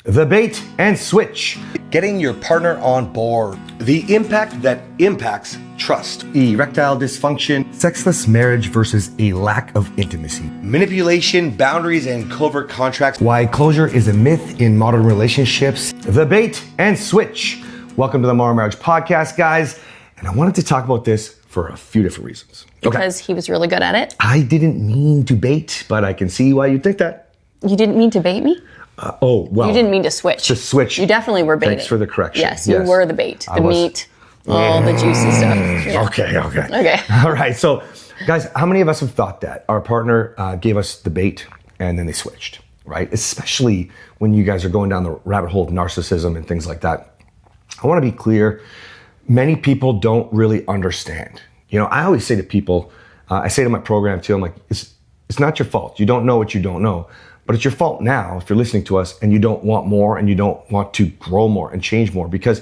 The bait and switch. Getting your partner on board. The impact that impacts trust. Erectile dysfunction. Sexless marriage versus a lack of intimacy. Manipulation, boundaries, and covert contracts. Why closure is a myth in modern relationships. The bait and switch. Welcome to the Morrow Marriage podcast, guys. And I wanted to talk about this for a few different reasons. Because he was really good at it? I didn't mean to bait, but I can see why you think that. You didn't mean to bait me? Well. You didn't mean to switch. To switch. You definitely were baiting. Thanks for the correction. Yes, you were the bait. The meat, all the juicy stuff. Yeah. Okay. All right. So, guys, how many of us have thought that our partner gave us the bait and then they switched, right? Especially when you guys are going down the rabbit hole of narcissism and things like that. I want to be clear. Many people don't really understand. You know, I always say to people, I say to my program too, I'm like, it's not your fault. You don't know what you don't know. But it's your fault now if you're listening to us and you don't want more and you don't want to grow more and change more, because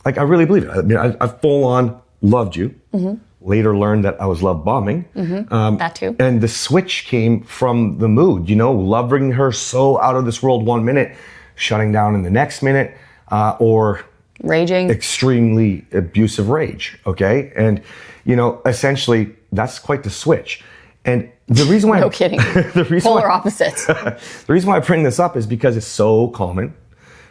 like I really believe it. I mean, I full on loved you. Mm-hmm. Later learned that I was love bombing. Mm-hmm. That too. And the switch came from the mood, you know, loving her so out of this world 1 minute, shutting down in the next minute, or raging. Extremely abusive rage. Okay. And, you know, essentially that's quite the switch. And the reason why no kidding. Polar opposites. The reason why I bring this up is because it's so common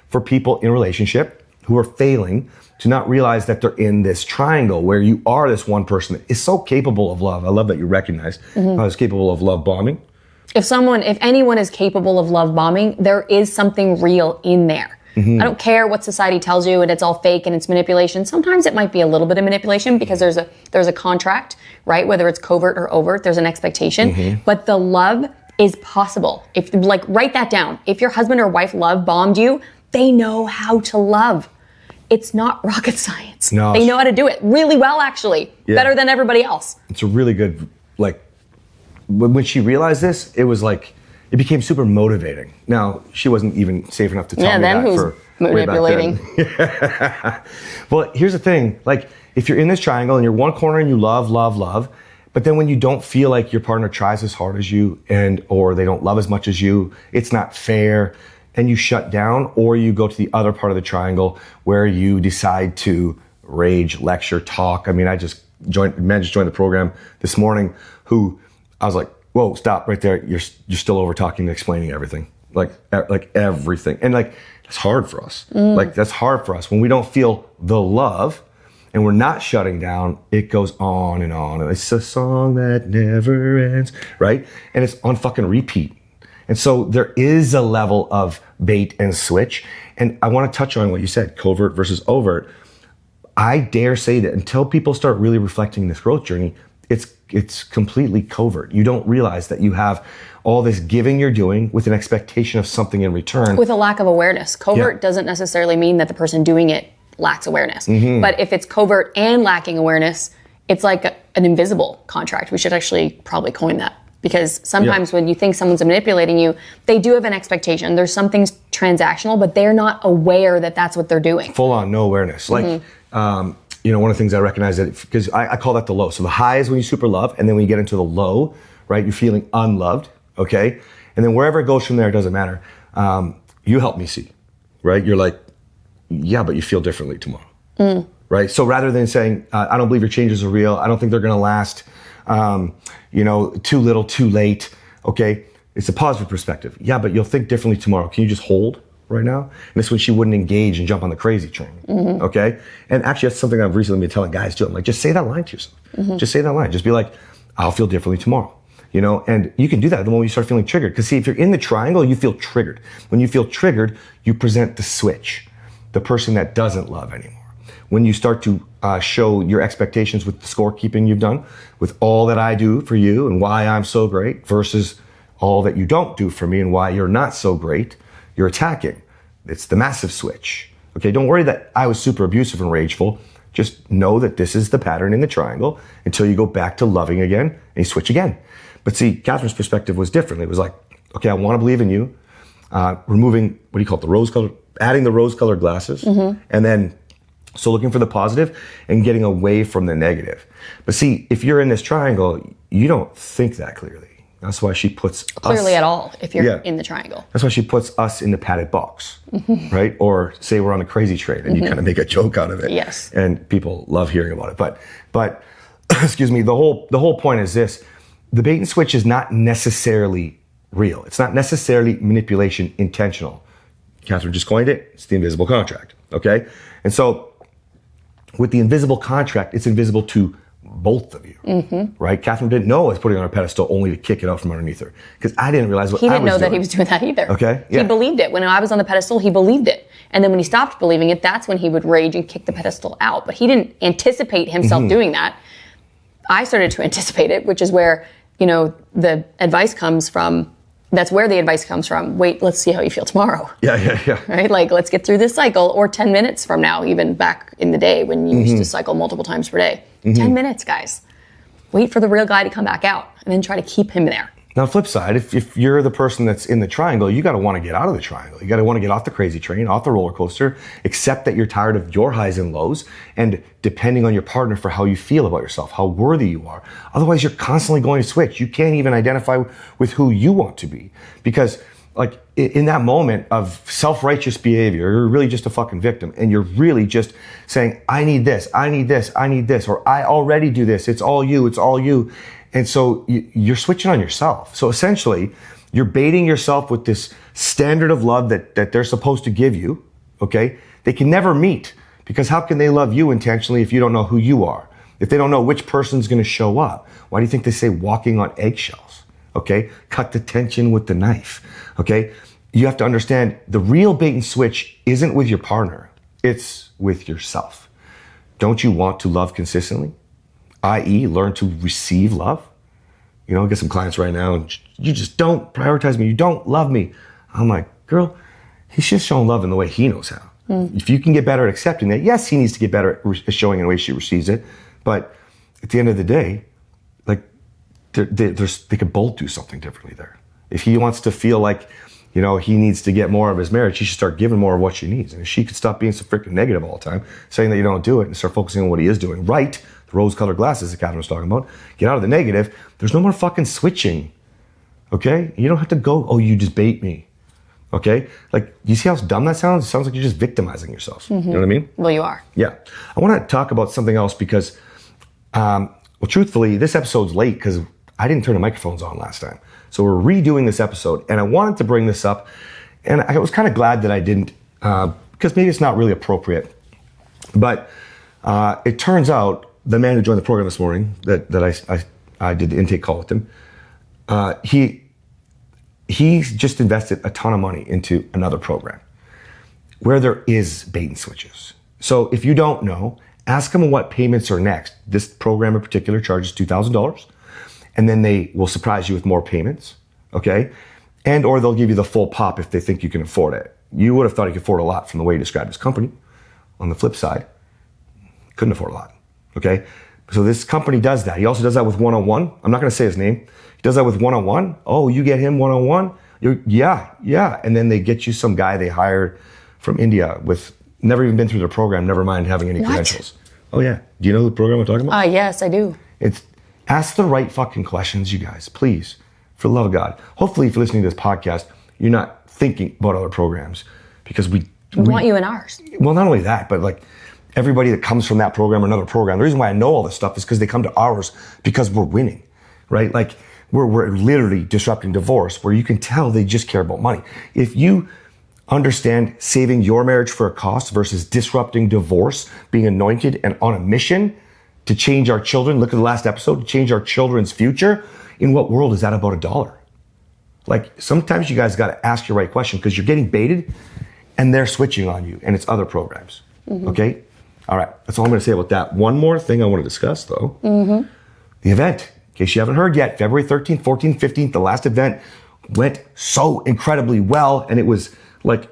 for people in a relationship who are failing to not realize that they're in this triangle where you are this one person that is so capable of love. I love that you recognize I was capable of love bombing. If anyone is capable of love bombing, there is something real in there. Mm-hmm. I don't care what society tells you and it's all fake and it's manipulation. Sometimes it might be a little bit of manipulation because there's a contract, right? Whether it's covert or overt, there's an expectation. Mm-hmm. But the love is possible. If write that down. If your husband or wife love bombed you, they know how to love. It's not rocket science. No. They know how to do it really well, actually. Yeah. Better than everybody else. It's a really good, when she realized this, it was like, it became super motivating. Now, she wasn't even safe enough to tell me that who's for manipulating. way back then. Well, here's the thing. Like, if you're in this triangle and you're one corner and you love, but then when you don't feel like your partner tries as hard as you or they don't love as much as you, it's not fair, and you shut down, or you go to the other part of the triangle where you decide to rage, lecture, talk. I mean, I just joined the program this morning who I was like, whoa, stop right there. You're still over talking and explaining everything. Like everything. And that's hard for us. That's hard for us. When we don't feel the love and we're not shutting down, it goes on and on. And it's a song that never ends, right? And it's on fucking repeat. And so there is a level of bait and switch. And I want to touch on what you said, covert versus overt. I dare say that until people start really reflecting this growth journey, it's completely covert. You don't realize that you have all this giving you're doing with an expectation of something in return. With a lack of awareness. Covert doesn't necessarily mean that the person doing it lacks awareness. Mm-hmm. But if it's covert and lacking awareness, it's like an invisible contract. We should actually probably coin that. Because sometimes when you think someone's manipulating you, they do have an expectation. There's something transactional, but they're not aware that that's what they're doing. Full on, no awareness. You know, one of the things I recognize that, because I call that the low. So the high is when you super love, and then when you get into the low, right, you're feeling unloved, okay? And then wherever it goes from there, it doesn't matter. You help me see, right? You're like, yeah, but you feel differently tomorrow, right? So rather than saying, I don't believe your changes are real, I don't think they're gonna last, too little, too late, okay? It's a positive perspective. Yeah, but you'll think differently tomorrow. Can you just hold right now? And this is when she wouldn't engage and jump on the crazy train, okay? And actually, that's something I've recently been telling guys too. I'm like, just say that line to yourself. Mm-hmm. Just say that line. Just be like, I'll feel differently tomorrow, you know? And you can do that the moment you start feeling triggered. Because see, if you're in the triangle, you feel triggered. When you feel triggered, you present the switch, the person that doesn't love anymore. When you start to show your expectations with the scorekeeping you've done, with all that I do for you and why I'm so great versus all that you don't do for me and why you're not so great, you're attacking. It's the massive switch. Okay, don't worry that I was super abusive and rageful. Just know that this is the pattern in the triangle until you go back to loving again and you switch again. But see, Kathryn's perspective was different. It was like, okay, I want to believe in you. Removing, what do you call it, the rose color, adding the rose colored glasses. Mm-hmm. And then, so looking for the positive and getting away from the negative. But see, if you're in this triangle, you don't think that clearly. That's why she puts Clearly us, at all, if you're Yeah. in the triangle. That's why she puts us in the padded box, right? Or say we're on a crazy train and you kind of make a joke out of it. Yes. And people love hearing about it. But excuse me, the whole point is this: the bait and switch is not necessarily real. It's not necessarily manipulation intentional. Kathryn just coined it. It's the invisible contract. Okay. And so with the invisible contract, it's invisible to both of you, right? Kathryn didn't know I was putting it on a pedestal only to kick it out from underneath her, because I didn't realize what He I didn't was know that doing. he was doing that either. Okay, yeah. He believed it. When I was on the pedestal, he believed it. And then when he stopped believing it, that's when he would rage and kick the pedestal out. But he didn't anticipate himself doing that. I started to anticipate it, which is where, the advice comes from. That's where the advice comes from. Wait, let's see how you feel tomorrow. Yeah. Right? Like, let's get through this cycle, or 10 minutes from now, even back in the day when you used to cycle multiple times per day. 10 minutes, guys. Wait for the real guy to come back out and then try to keep him there. Now, flip side, if you're the person that's in the triangle, you got to want to get out of the triangle. You got to want to get off the crazy train, off the roller coaster, accept that you're tired of your highs and lows, and depending on your partner for how you feel about yourself, how worthy you are. Otherwise, you're constantly going to switch. You can't even identify with who you want to be, because like in that moment of self-righteous behavior, you're really just a fucking victim, and you're really just saying, I need this, I need this, I need this, or I already do this. It's all you, it's all you. And so you're switching on yourself. So essentially, you're baiting yourself with this standard of love that they're supposed to give you, okay? They can never meet, because how can they love you intentionally if you don't know who you are? If they don't know which person's gonna show up? Why do you think they say walking on eggshells, okay? Cut the tension with the knife, okay? You have to understand, the real bait and switch isn't with your partner, it's with yourself. Don't you want to love consistently? i.e., learn to receive love. I get some clients right now, and you just don't prioritize me. You don't love me. I'm like, girl, he's just showing love in the way he knows how. If you can get better at accepting that, yes, he needs to get better at showing in the way she receives it. But at the end of the day, like, they could both do something differently there. If he wants to feel like, he needs to get more of his marriage, he should start giving more of what she needs. And if she could stop being so freaking negative all the time, saying that you don't do it, and start focusing on what he is doing right, the rose-colored glasses that Kathryn was talking about, get out of the negative, there's no more fucking switching, okay? You don't have to go, oh, you just bait me, okay? Like, you see how dumb that sounds? It sounds like you're just victimizing yourself. You know what I mean? Well, you are. Yeah. I want to talk about something else because, truthfully, this episode's late because I didn't turn the microphones on last time. So we're redoing this episode, and I wanted to bring this up, and I was kind of glad that I didn't, because maybe it's not really appropriate. But it turns out the man who joined the program this morning, that I did the intake call with him, he's just invested a ton of money into another program where there is bait and switches. So if you don't know, ask him what payments are next. This program in particular charges $2,000, and then they will surprise you with more payments, okay? And or they'll give you the full pop if they think you can afford it. You would have thought he could afford a lot from the way he described his company. On the flip side, couldn't afford a lot. Okay, so this company does that. He also does that with one-on-one. I'm not going to say his name. He does that with one-on-one. Oh, you get him one-on-one? Yeah. And then they get you some guy they hired from India with never even been through their program, never mind having any credentials. Oh yeah. Do you know the program I'm talking about? Yes, I do. It's ask the right fucking questions, you guys, please, for the love of God. Hopefully, if you're listening to this podcast, you're not thinking about other programs, because we want you in ours. Well, not only that, but like, everybody that comes from that program or another program, the reason why I know all this stuff is because they come to ours because we're winning, right? Like, we're literally disrupting divorce, where you can tell they just care about money. If you understand saving your marriage for a cost versus disrupting divorce, being anointed and on a mission to change our children, look at the last episode, to change our children's future, in what world is that about $1? Like, sometimes you guys got to ask your right question, because you're getting baited and they're switching on you, and it's other programs, okay? All right, that's all I'm going to say about that. One more thing I want to discuss, though. The event, in case you haven't heard yet, February 13th, 14th, 15th, the last event went so incredibly well, and it was an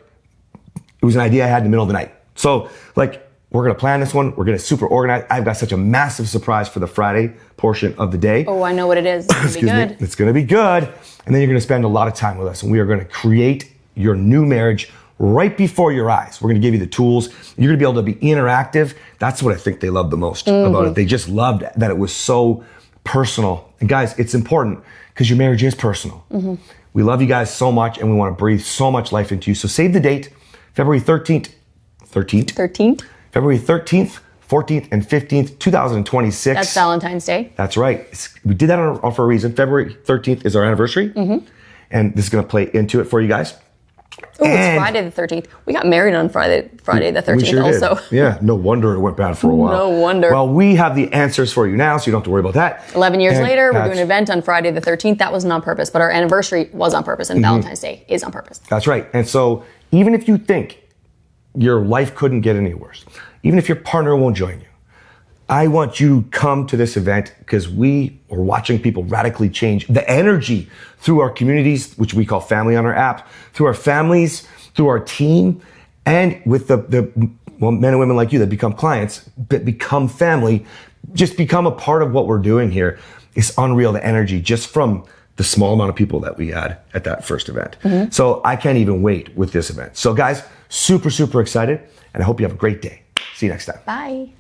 idea I had in the middle of the night. So, we're going to plan this one. We're going to super organize. I've got such a massive surprise for the Friday portion of the day. Oh, I know what it is. It's going to be good. It's going to be good. And then you're going to spend a lot of time with us, and we are going to create your new marriage right before your eyes. We're going to give you the tools. You're going to be able to be interactive. That's what I think they loved the most about it. They just loved that it was so personal. And guys, it's important because your marriage is personal. We love you guys so much and we want to breathe so much life into you. So save the date, February 13th, February 13th, 14th, and 15th, 2026. That's Valentine's Day. That's right. We did that for a reason. February 13th is our anniversary. And this is going to play into it for you guys. Oh, it's Friday the 13th. We got married on Friday the 13th we sure also. Did. Yeah, no wonder it went bad for a while. No wonder. Well, we have the answers for you now, so you don't have to worry about that. 11 years And later, we're doing an event on Friday the 13th. That wasn't on purpose, but our anniversary was on purpose, and Valentine's Day is on purpose. That's right. And so even if you think your life couldn't get any worse, even if your partner won't join you, I want you to come to this event because we are watching people radically change the energy through our communities, which we call family on our app, through our families, through our team, and with the men and women like you that become clients, that become family, just become a part of what we're doing here. It's unreal, the energy just from the small amount of people that we had at that first event. So I can't even wait with this event. So guys, super, super excited, and I hope you have a great day. See you next time. Bye.